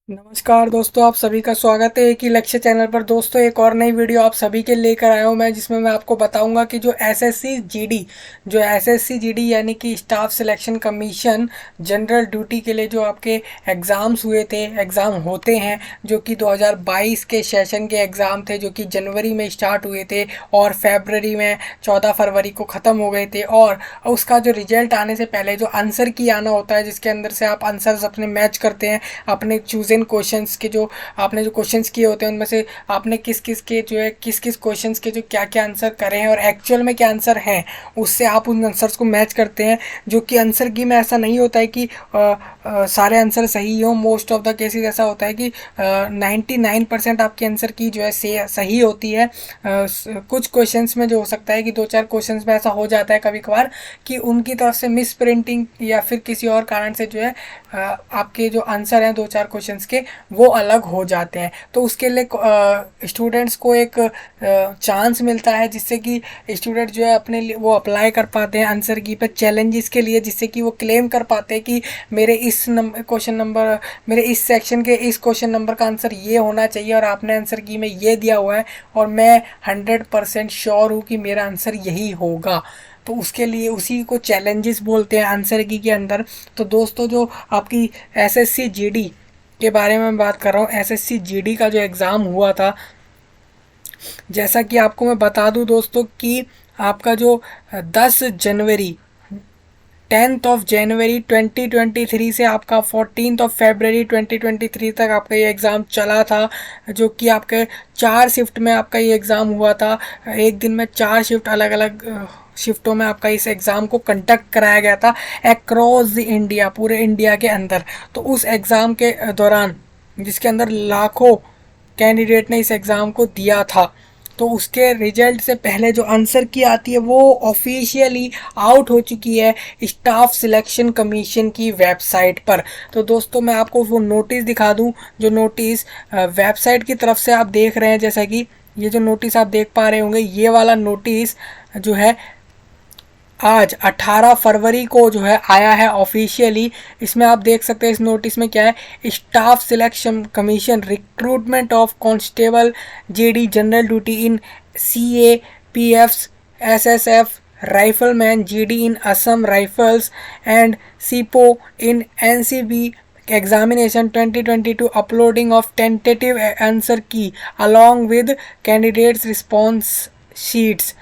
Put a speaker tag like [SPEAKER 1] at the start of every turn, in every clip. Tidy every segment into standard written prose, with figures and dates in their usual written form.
[SPEAKER 1] नमस्कार दोस्तों, आप सभी का स्वागत है एक ही लक्ष्य चैनल पर। दोस्तों, एक और नई वीडियो आप सभी के लेकर आया हूं मैं, जिसमें मैं आपको बताऊंगा कि जो एसएससी जीडी यानी कि staff selection commission general duty के लिए जो आपके एग्ज़ाम्स हुए थे, एग्ज़ाम होते हैं, जो कि 2022 के सेशन के एग्ज़ाम थे, जो कि जनवरी में स्टार्ट हुए थे और फरवरी में 14 फरवरी को ख़त्म हो गए थे। और उसका जो रिजल्ट आने से पहले जो आंसर की आना होता है, जिसके अंदर से आप आंसर्स अपने मैच करते हैं अपने चूज इन क्वेश्चंस के, जो आपने जो क्वेश्चंस किए होते हैं उनमें से आपने किस किस के जो है किस किस क्वेश्चंस के जो क्या क्या आंसर करे हैं और एक्चुअल में क्या आंसर हैं, उससे आप उन आंसर्स को मैच करते हैं। जो कि आंसर की में ऐसा नहीं होता है कि सारे आंसर सही हो। मोस्ट ऑफ द केसेस ऐसा होता है कि 99% आपके आंसर की जो है सही होती है। कुछ क्वेश्चंस में जो हो सकता है कि दो चार क्वेश्चंस में ऐसा हो जाता है कभी कभार कि उनकी तरफ से मिस प्रिंटिंग या फिर किसी और कारण से जो है आपके जो आंसर हैं दो चार क्वेश्चंस के वो अलग हो जाते हैं। तो उसके लिए स्टूडेंट्स को एक चांस मिलता है, जिससे कि स्टूडेंट जो है अपने लिए वो अप्लाई कर पाते हैं आंसर की पे चैलेंजेस के लिए, जिससे कि वो क्लेम कर पाते हैं कि मेरे इस क्वेश्चन नंबर, मेरे इस सेक्शन के इस क्वेश्चन नंबर का आंसर ये होना चाहिए और आपने आंसर की में ये दिया हुआ है और मैं 100% श्योर हूँ कि मेरा आंसर यही होगा। तो उसके लिए उसी को चैलेंजेस बोलते हैं आंसर की के अंदर। तो दोस्तों, जो आपकी एसएससी जीडी के बारे में बात कर रहा हूँ, एसएससी जीडी का जो एग्ज़ाम हुआ था, जैसा कि आपको मैं बता दूं दोस्तों कि आपका जो 10 जनवरी 10 जनवरी 2023 से आपका 14 फरवरी 2023 तक आपका ये एग्ज़ाम चला था। जो कि आपके 4 शिफ्ट में आपका ये एग्ज़ाम हुआ था। एक दिन में 4 शिफ्ट, अलग अलग शिफ्टों में आपका इस एग्ज़ाम को कंडक्ट कराया गया था अक्रॉस द इंडिया, पूरे इंडिया के अंदर। तो उस एग्ज़ाम के दौरान, जिसके अंदर लाखों कैंडिडेट ने इस एग्ज़ाम को दिया था, तो उसके रिजल्ट से पहले जो आंसर की आती है वो ऑफिशियली आउट हो चुकी है स्टाफ सिलेक्शन कमीशन की वेबसाइट पर। तो दोस्तों, मैं आपको वो नोटिस दिखा दूं, जो नोटिस वेबसाइट की तरफ से आप देख रहे हैं। जैसा कि ये जो नोटिस आप देख पा रहे होंगे, ये वाला नोटिस जो है आज 18 फरवरी को जो है आया है ऑफिशियली। इसमें आप देख सकते हैं इस नोटिस में क्या है, staff selection commission recruitment of constable GD general duty in CAPFs SSF rifleman GD in Assam rifles and सीपो in NCB examination 2022 uploading of tentative answer key along with candidates response sheets.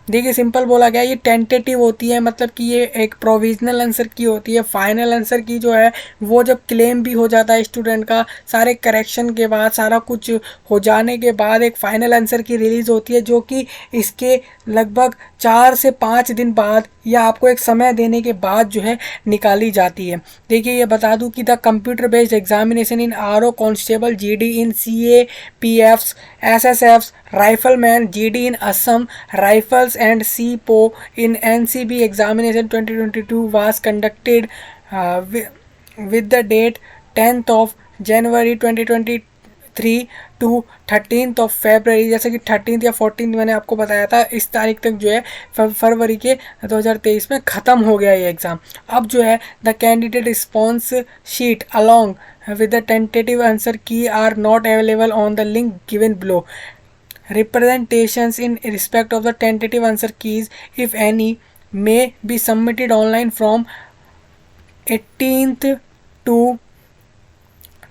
[SPEAKER 1] देखिए, simple बोला गया, ये tentative होती है, मतलब कि ये एक प्रोविजनल आंसर की होती है। फाइनल आंसर की जो है वो जब क्लेम भी हो जाता है स्टूडेंट का, सारे करेक्शन के बाद, सारा कुछ हो जाने के बाद एक फ़ाइनल आंसर की रिलीज़ होती है, जो कि इसके लगभग 4 से 5 दिन बाद या आपको एक समय देने के बाद जो है निकाली जाती है। देखिए, ये बता दूं कि the computer based examination in RO constable GD in CAPFs SSFs rifleman GD in Assam rifles and CPO in NCB examination 2022 was conducted with the date 10th of January 2023 to 13th of February। जैसे कि 13th या 14th मैंने आपको बताया था, इस तारीख तक जो है फरवरी के 2023 में ख़त्म हो गया ये एग्ज़ाम। अब जो है the candidate response sheet along with the tentative answer key are not available on the link given below. Representations in respect of the tentative answer keys, if any, may be submitted online from 18th to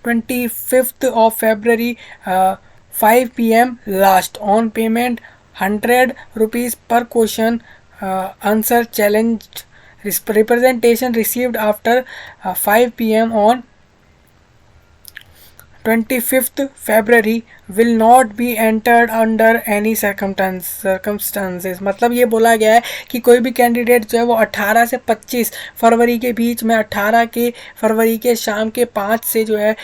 [SPEAKER 1] 25th of February 5 p.m. last on payment 100 rupees per question answer challenged. Representation received after 5 p.m. on 25th February will not be entered under any circumstances। मतलब ये बोला गया है कि कोई भी candidate जो है वो 18 से 25 फरवरी के बीच में, 18 के फरवरी के शाम के 5 से जो है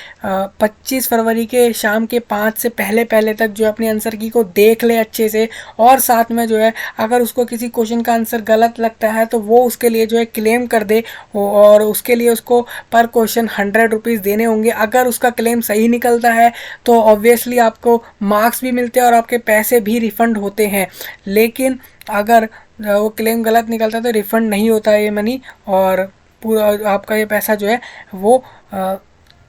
[SPEAKER 1] 25 फरवरी के शाम के 5 से पहले पहले तक जो अपनी आंसर की को देख ले अच्छे से। और साथ में जो है अगर उसको किसी क्वेश्चन का आंसर गलत लगता है तो वो उसके लिए जो है क्लेम कर दे, और उसके लिए उसको पर क्वेश्चन 100 रुपीज़ देने होंगे। अगर उसका क्लेम सही निकलता है तो ऑब्वियसली आपको मार्क्स भी मिलते हैं और आपके पैसे भी रिफ़ंड होते हैं। लेकिन अगर वो क्लेम गलत निकलता है तो रिफ़ंड नहीं होता है ये मनी, और पूरा आपका ये पैसा जो है वो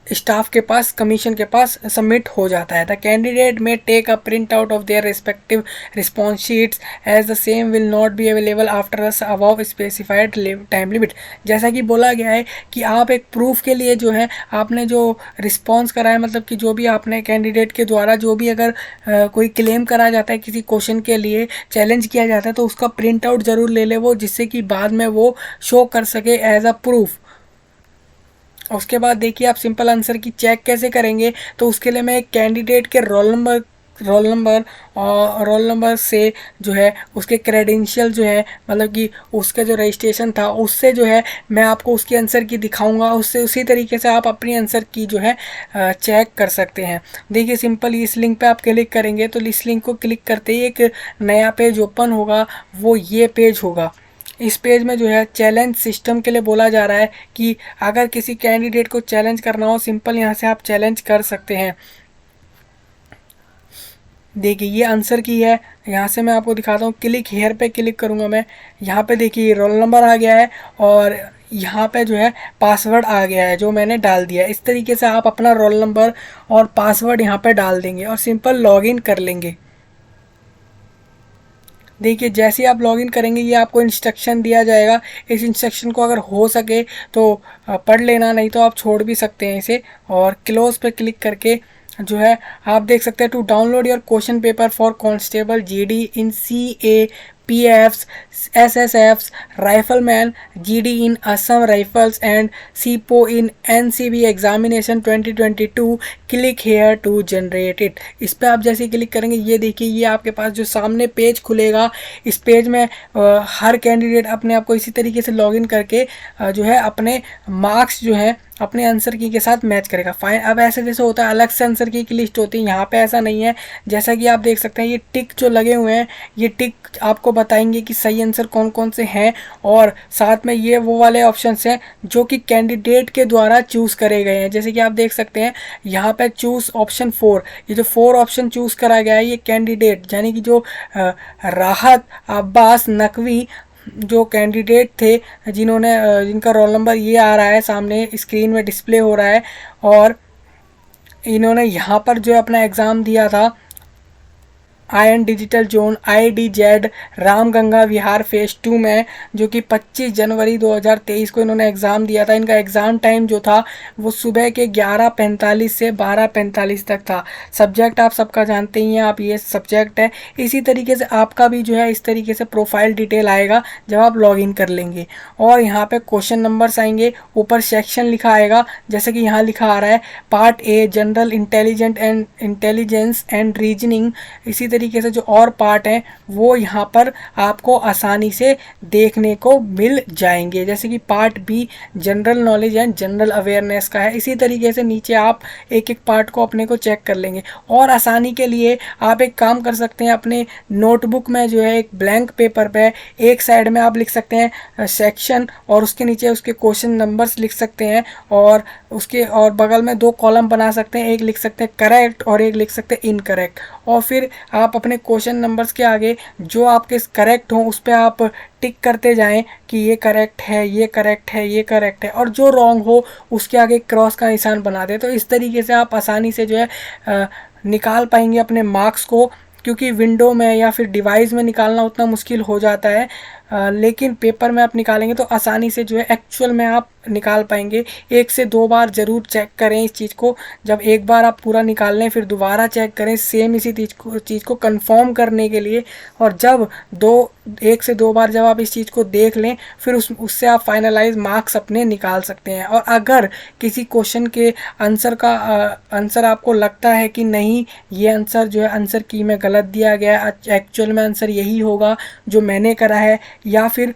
[SPEAKER 1] स्टाफ के पास, कमीशन के पास सबमिट हो जाता है। The candidate may take a print out of their respective response sheets as the same will not be available after the above specified time limit. जैसा कि बोला गया है कि आप एक प्रूफ के लिए जो है आपने जो रिस्पॉन्स करा है, मतलब कि जो भी आपने कैंडिडेट के द्वारा जो भी अगर कोई क्लेम करा जाता है, किसी क्वेश्चन के लिए चैलेंज किया जाता है, तो उसका प्रिंट आउट ज़रूर ले ले वो, जिससे कि बाद में वो शो कर सके एज अ प्रूफ। उसके बाद देखिए आप सिंपल आंसर की चेक कैसे करेंगे, तो उसके लिए मैं एक कैंडिडेट के रोल नंबर से जो है उसके क्रेडेंशियल जो है, मतलब कि उसका जो रजिस्ट्रेशन था उससे जो है मैं आपको उसकी आंसर की दिखाऊंगा, उससे उसी तरीके से आप अपनी आंसर की जो है चेक कर सकते हैं। देखिए सिंपल इस लिंक पे आप क्लिक करेंगे तो इस लिंक को क्लिक करते ही एक नया पेज ओपन होगा, वो ये पेज होगा। इस पेज में जो है चैलेंज सिस्टम के लिए बोला जा रहा है कि अगर किसी कैंडिडेट को चैलेंज करना हो, सिंपल यहाँ से आप चैलेंज कर सकते हैं। देखिए ये आंसर की है, यहाँ से मैं आपको दिखाता हूँ। क्लिक हेयर पे क्लिक करूँगा मैं, यहाँ पे देखिए रोल नंबर आ गया है और यहाँ पे जो है पासवर्ड आ गया है जो मैंने डाल दिया है। इस तरीके से आप अपना रोल नंबर और पासवर्ड यहाँ पे डाल देंगे और सिंपल लॉगिन कर लेंगे। देखिए जैसे ही आप लॉगिन करेंगे ये आपको इंस्ट्रक्शन दिया जाएगा। इस इंस्ट्रक्शन को अगर हो सके तो पढ़ लेना, नहीं तो आप छोड़ भी सकते हैं इसे। और क्लोज पे क्लिक करके जो है आप देख सकते हैं to download your question paper for constable GD in CA PFs SSFs rifleman GD in Assam rifles and सीपो in NCB examination 2022 click here to generate it. इस पर आप जैसे क्लिक करेंगे ये देखिए ये आपके पास जो सामने पेज खुलेगा। इस पेज में हर कैंडिडेट अपने आप को इसी तरीके से लॉगिन करके जो है अपने मार्क्स जो है अपने आंसर की के साथ मैच करेगा। फाइन, अब ऐसे जैसे होता है अलग से आंसर की लिस्ट होती है, यहाँ पे ऐसा नहीं है। जैसा कि आप देख सकते हैं ये टिक जो लगे हुए हैं, ये टिक आपको बताएंगे कि सही आंसर कौन कौन से हैं, और साथ में ये वो वाले ऑप्शंस हैं जो कि कैंडिडेट के द्वारा चूज़ करे गए हैं। जैसे कि आप देख सकते हैं यहाँ पे चूज़ ऑप्शन 4, ये जो 4 ऑप्शन चूज़ करा गया है ये कैंडिडेट यानी कि जो राहत अब्बास नकवी जो कैंडिडेट थे, जिनका रोल नंबर ये आ रहा है सामने स्क्रीन में डिस्प्ले हो रहा है, और इन्होंने यहाँ पर जो अपना एग्ज़ाम दिया था IN digital zone IDZ Ramganga Vihar phase 2 में, जो कि 25 जनवरी 2023 को इन्होंने एग्ज़ाम दिया था। इनका एग्ज़ाम टाइम जो था वो सुबह के 11:45 से 12:45 तक था। सब्जेक्ट आप सबका जानते ही हैं, आप ये सब्जेक्ट है। इसी तरीके से आपका भी जो है इस तरीके से प्रोफाइल डिटेल आएगा जब आप लॉगिन कर लेंगे, और यहाँ पे क्वेश्चन नंबर्स आएंगे, ऊपर सेक्शन लिखा आएगा। जैसे कि यहाँ लिखा आ रहा है part A general intelligence and reasoning. इसी तरीके से जो और पार्ट हैं वो यहाँ पर आपको आसानी से देखने को मिल जाएंगे। जैसे कि part B general knowledge and general awareness का है। इसी तरीके से नीचे आप एक एक पार्ट को अपने को चेक कर लेंगे। और आसानी के लिए आप एक काम कर सकते हैं, अपने नोटबुक में जो है एक ब्लैंक पेपर पे एक साइड में आप लिख सकते हैं सेक्शन, और उसके नीचे उसके क्वेश्चन नंबर्स लिख सकते हैं, और उसके और बगल में 2 कॉलम बना सकते हैं, एक लिख सकते हैं करेक्ट और एक लिख सकते हैं इनकरेक्ट। और फिर आप अपने क्वेश्चन नंबर्स के आगे जो आपके करेक्ट हों उस पर आप टिक करते जाएं कि ये करेक्ट है, ये करेक्ट है, ये करेक्ट है, और जो रॉन्ग हो उसके आगे क्रॉस का निशान बना दें। तो इस तरीके से आप आसानी से जो है निकाल पाएंगे अपने मार्क्स को, क्योंकि विंडो में या फिर डिवाइस में निकालना उतना मुश्किल हो जाता है, लेकिन पेपर में आप निकालेंगे तो आसानी से जो है एक्चुअल में आप निकाल पाएंगे। 1 से 2 बार ज़रूर चेक करें इस चीज़ को। जब एक बार आप पूरा निकाल लें फिर दोबारा चेक करें सेम इसी चीज़ को कंफर्म करने के लिए, और जब 1 से 2 बार जब आप इस चीज़ को देख लें फिर उससे आप फाइनलाइज मार्क्स अपने निकाल सकते हैं। और अगर किसी क्वेश्चन के आंसर आपको लगता है कि नहीं ये आंसर जो है आंसर की में गलत दिया गया है, एक्चुअल में आंसर यही होगा जो मैंने करा है, या फिर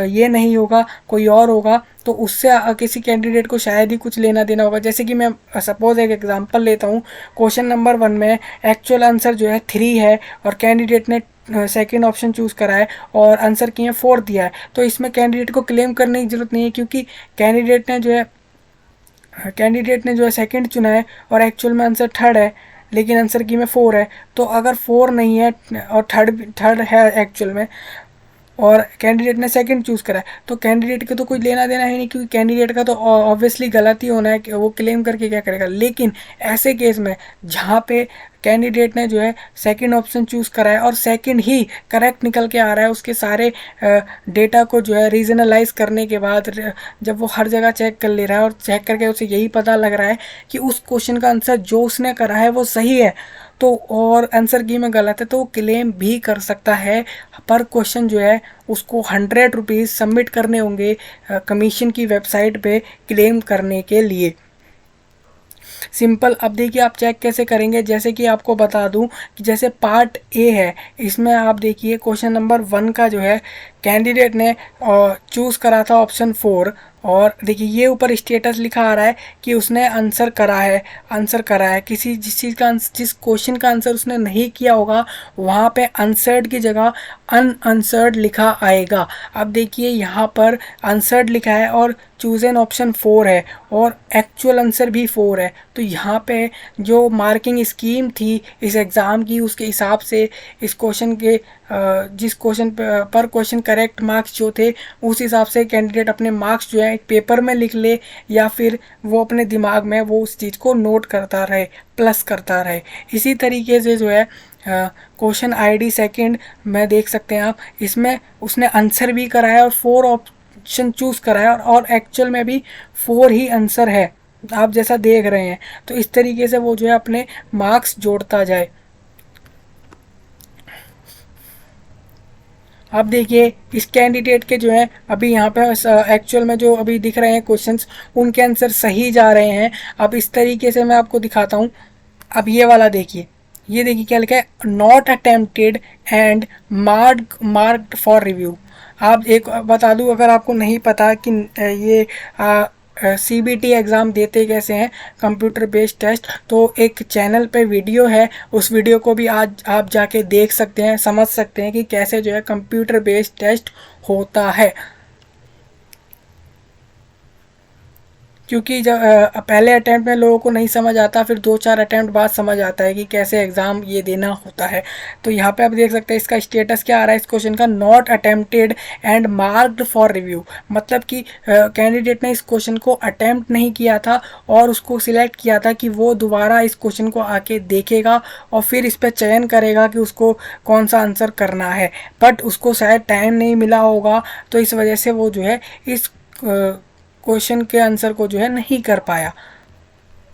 [SPEAKER 1] ये नहीं होगा कोई और होगा, तो उससे किसी कैंडिडेट को शायद ही कुछ लेना देना होगा। जैसे कि मैं सपोज एक एग्जांपल लेता हूँ, क्वेश्चन नंबर 1 में एक्चुअल आंसर जो है 3 है और कैंडिडेट ने सेकेंड ऑप्शन चूज़ करा है और आंसर किए 4 दिया है, तो इसमें कैंडिडेट को क्लेम करने की ज़रूरत नहीं है, क्योंकि कैंडिडेट ने जो है सेकेंड चुना है और एक्चुअल में आंसर 3rd है, लेकिन आंसर की में 4 है। तो अगर 4 नहीं है और थर्ड है एक्चुअल में, और कैंडिडेट ने सेकंड चूज़ करा है, तो कैंडिडेट के तो कोई लेना देना है नहीं, क्योंकि कैंडिडेट का तो ऑब्वियसली गलत ही होना है कि वो क्लेम करके क्या करेगा। लेकिन ऐसे केस में जहाँ पे कैंडिडेट ने जो है सेकंड ऑप्शन चूज़ करा है और सेकंड ही करेक्ट निकल के आ रहा है, उसके सारे डेटा को जो है रीजनलाइज करने के बाद जब वो हर जगह चेक कर ले रहा है और चेक करके उसे यही पता लग रहा है कि उस क्वेश्चन का आंसर जो उसने करा है वो सही है, तो और आंसर की में गलत है, तो वो क्लेम भी कर सकता है। पर क्वेश्चन जो है उसको 100 रुपीज़ सबमिट करने होंगे कमीशन की वेबसाइट पे क्लेम करने के लिए। सिंपल। अब देखिए आप चेक कैसे करेंगे, जैसे कि आपको बता दूं कि जैसे पार्ट ए है, इसमें आप देखिए क्वेश्चन नंबर 1 का जो है कैंडिडेट ने चूज़ करा था ऑप्शन 4, और देखिए ये ऊपर स्टेटस लिखा आ रहा है कि उसने आंसर करा है किसी जिस चीज़ का जिस क्वेश्चन का आंसर उसने नहीं किया होगा वहाँ पे आंसर्ड की जगह अनआंसर्ड लिखा आएगा। अब देखिए यहाँ पर आंसर्ड लिखा है और चूज एन ऑप्शन 4 है और एक्चुअल आंसर भी 4 है, तो यहाँ पे जो मार्किंग स्कीम थी इस एग्ज़ाम की उसके हिसाब से इस क्वेश्चन के जिस क्वेश्चन पर क्वेश्चन करेक्ट मार्क्स जो थे उस हिसाब से कैंडिडेट अपने मार्क्स जो है एक पेपर में लिख ले या फिर वो अपने दिमाग में वो उस चीज़ को नोट करता रहे, प्लस करता रहे। इसी तरीके से जो है क्वेश्चन आईडी सेकंड में देख सकते हैं आप, इसमें उसने आंसर भी करा है और 4 ऑप्शन चूज़ करा है और एक्चुअल में भी 4 ही आंसर है, आप जैसा देख रहे हैं। तो इस तरीके से वो जो है अपने मार्क्स जोड़ता जाए। अब देखिए इस कैंडिडेट के जो है अभी यहाँ पे एक्चुअल में जो अभी दिख रहे हैं क्वेश्चंस उनके आंसर सही जा रहे हैं। अब इस तरीके से मैं आपको दिखाता हूँ। अब ये वाला देखिए, ये देखिए क्या लिखा है, not attempted and marked for review. आप एक बता दूं अगर आपको नहीं पता कि ये CBT एग्ज़ाम देते कैसे हैं, कंप्यूटर बेस्ड टेस्ट, तो एक चैनल पे वीडियो है, उस वीडियो को भी आज आप जाके देख सकते हैं, समझ सकते हैं कि कैसे जो है कंप्यूटर बेस्ड टेस्ट होता है। क्योंकि जब पहले अटैम्प्ट में लोगों को नहीं समझ आता, फिर 2-4 अटैम्प्ट बाद समझ आता है कि कैसे एग्ज़ाम ये देना होता है। तो यहाँ पे आप देख सकते हैं इसका स्टेटस क्या आ रहा है इस क्वेश्चन का, not attempted and marked for review. मतलब कि कैंडिडेट ने इस क्वेश्चन को अटैम्प्ट नहीं किया था और उसको सिलेक्ट किया था कि वो दोबारा इस क्वेश्चन को आके देखेगा और फिर इस पर चयन करेगा कि उसको कौन सा आंसर करना है, बट उसको शायद टाइम नहीं मिला होगा, तो इस वजह से वो जो है इस क्वेश्चन के आंसर को जो है नहीं कर पाया।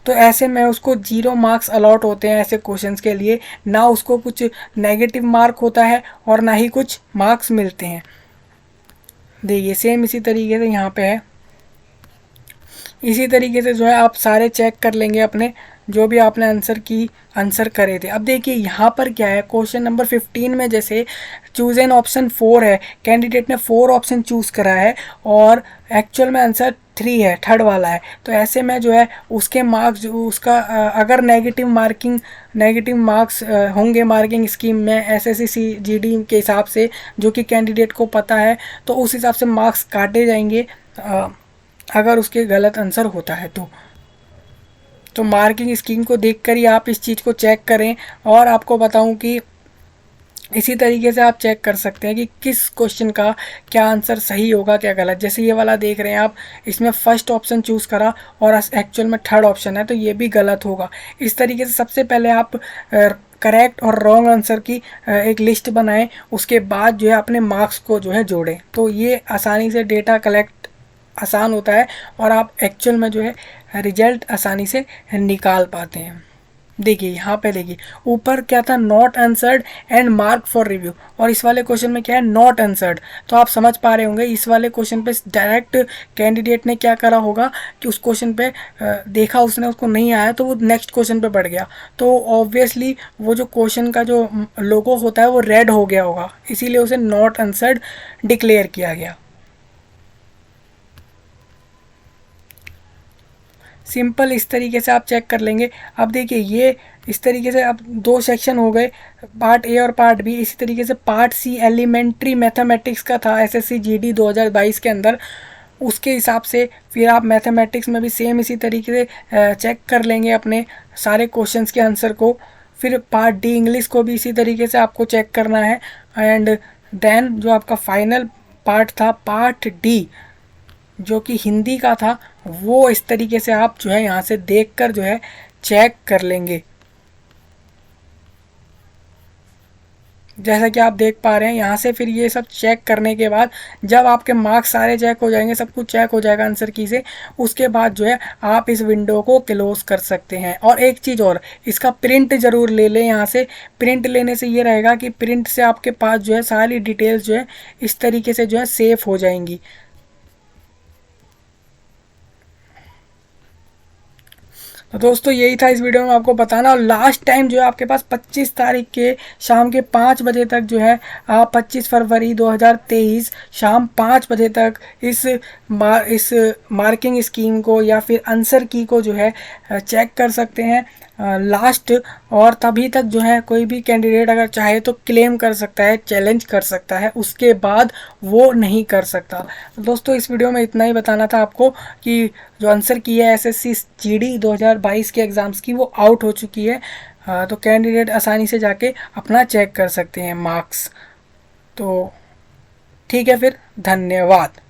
[SPEAKER 1] तो ऐसे में उसको 0 मार्क्स अलॉट होते हैं ऐसे क्वेश्चंस के लिए, ना उसको कुछ नेगेटिव मार्क होता है और ना ही कुछ मार्क्स मिलते हैं। देखिए सेम इसी तरीके से यहाँ पे है, इसी तरीके से जो है आप सारे चेक कर लेंगे अपने जो भी आपने आंसर करे थे। अब देखिए यहाँ पर क्या है, क्वेश्चन नंबर 15 में जैसे चूज एन ऑप्शन 4 है, कैंडिडेट ने 4 ऑप्शन चूज़ करा है और एक्चुअल में आंसर 3 है, थर्ड वाला है। तो ऐसे में जो है उसके मार्क्स जो उसका अगर नेगेटिव मार्क्स होंगे मार्किंग स्कीम में SSC GD के हिसाब से, जो कि कैंडिडेट को पता है, तो उस हिसाब से मार्क्स काटे जाएंगे अगर उसके गलत आंसर होता है तो मार्किंग स्कीम को देखकर ही आप इस चीज़ को चेक करें। और आपको बताऊं कि इसी तरीके से आप चेक कर सकते हैं कि किस क्वेश्चन का क्या आंसर सही होगा क्या गलत। जैसे ये वाला देख रहे हैं आप, इसमें फर्स्ट ऑप्शन चूज़ करा और एक्चुअल में थर्ड ऑप्शन है, तो ये भी गलत होगा। इस तरीके से सबसे पहले आप करेक्ट और रॉन्ग आंसर की एक लिस्ट बनाएं, उसके बाद जो है अपने मार्क्स को जो है जोड़ें, तो ये आसानी से डेटा कलेक्ट आसान होता है और आप एक्चुअल में जो है रिजल्ट आसानी से निकाल पाते हैं। देखिए यहाँ पे देखिए ऊपर क्या था, not answered and mark for review, और इस वाले क्वेश्चन में क्या है, नॉट आंसर्ड। तो आप समझ पा रहे होंगे इस वाले क्वेश्चन पे डायरेक्ट कैंडिडेट ने क्या करा होगा कि उस क्वेश्चन पे देखा उसने, उसको नहीं आया तो वो नेक्स्ट क्वेश्चन पे बढ़ गया, तो ऑब्वियसली वो जो क्वेश्चन का जो लोगो होता है वो रेड हो गया होगा, इसीलिए उसे नॉट आंसर्ड डिक्लेयर किया गया। सिंपल इस तरीके से आप चेक कर लेंगे। अब देखिए ये इस तरीके से अब 2 सेक्शन हो गए, पार्ट ए और पार्ट बी। इसी तरीके से पार्ट सी एलिमेंट्री मैथमेटिक्स का था SSC GD 2022 के अंदर, उसके हिसाब से फिर आप मैथमेटिक्स में भी सेम इसी तरीके से चेक कर लेंगे अपने सारे क्वेश्चंस के आंसर को। फिर पार्ट डी इंग्लिश को भी इसी तरीके से आपको चेक करना है, एंड देन जो आपका फाइनल पार्ट था, पार्ट डी, जो कि हिंदी का था, वो इस तरीके से आप जो है यहाँ से देखकर जो है चेक कर लेंगे। जैसा कि आप देख पा रहे हैं यहाँ से फिर ये सब चेक करने के बाद जब आपके मार्क्स सारे चेक हो जाएंगे, सब कुछ चेक हो जाएगा आंसर की से, उसके बाद जो है आप इस विंडो को क्लोज कर सकते हैं। और एक चीज़ और, इसका प्रिंट ज़रूर ले लें यहाँ से। प्रिंट लेने से ये रहेगा कि प्रिंट से आपके पास जो है सारी डिटेल्स जो है इस तरीके से जो है सेफ हो जाएंगी। तो दोस्तों यही था इस वीडियो में आपको बताना। और लास्ट टाइम जो है आपके पास 25 तारीख के शाम के 5 बजे तक जो है आप 25 फरवरी 2023 शाम 5 बजे तक इस मार्किंग स्कीम को या फिर आंसर की को जो है चेक कर सकते हैं लास्ट। और तभी तक जो है कोई भी कैंडिडेट अगर चाहे तो क्लेम कर सकता है, चैलेंज कर सकता है, उसके बाद वो नहीं कर सकता। तो दोस्तों इस वीडियो में इतना ही बताना था आपको कि जो आंसर की है एसएससी जीडी 2022 के एग्ज़ाम्स की, वो आउट हो चुकी है। तो कैंडिडेट आसानी से जाके अपना चेक कर सकते हैं मार्क्स। तो ठीक है फिर, धन्यवाद।